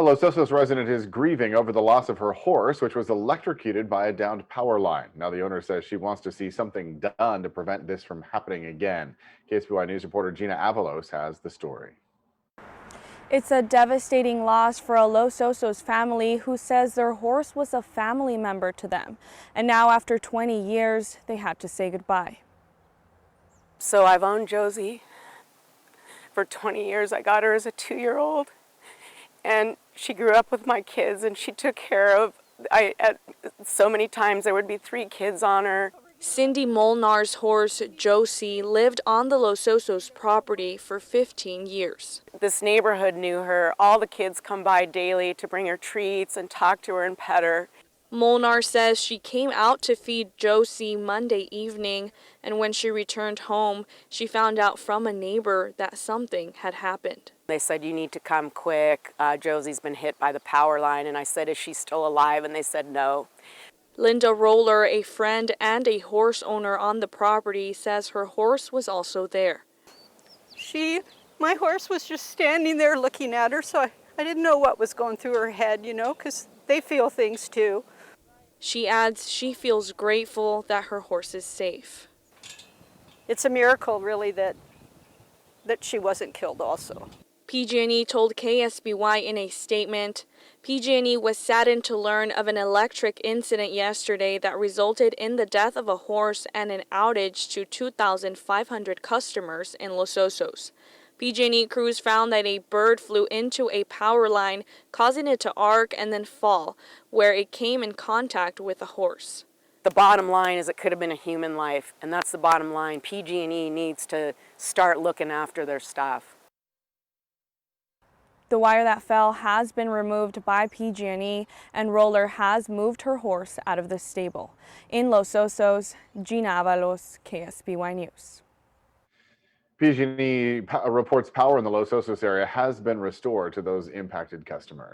A Los Osos resident is grieving over the loss of her horse, which was electrocuted by a downed power line. Now, the owner says she wants to see something done to prevent this from happening again. KSBY News reporter GINA Avalos has the story. It's a devastating loss for a Los Osos family who says their horse was a family member to them. And now, after 20 years, they had to say goodbye. So I've owned Josie for 20 years. I got her as a 2-year-old. And she grew up with my kids, and she took care of, so many times there would be 3 kids on her. Cindy MOLNAR's horse, Josie, lived on the Los Osos property for 15 years. This neighborhood knew her. All the kids come by daily to bring her treats and talk to her and pet her. MOLNAR says she came out to feed Josie Monday evening, and when she returned home, she found out from a neighbor that something had happened. They said, "You need to come quick. Josie's been hit by the power line." And I said, "Is she still alive?" And they said no. Linda ROELLER, a friend and a horse owner on the property, says her horse was also there. My horse was just standing there looking at her, so I didn't know what was going through her head, you know, because they feel things too. She adds she feels grateful that her horse is safe. It's a miracle, really, that she wasn't killed also. PG&E told KSBY in a statement, PG&E was saddened to learn of an electric incident yesterday that resulted in the death of a horse and an outage to 2,500 customers in Los Osos. PG&E crews found that a bird flew into a power line, causing it to arc and then fall, where it came in contact with a horse. The bottom line is it could have been a human life, and that's the bottom line. PG&E needs to start looking after their staff. The wire that fell has been removed by PG&E, and ROELLER has moved her horse out of the stable. In Los Osos, GINA Avalos, KSBY News. PG&E reports power in the Los Osos area has been restored to those impacted customers.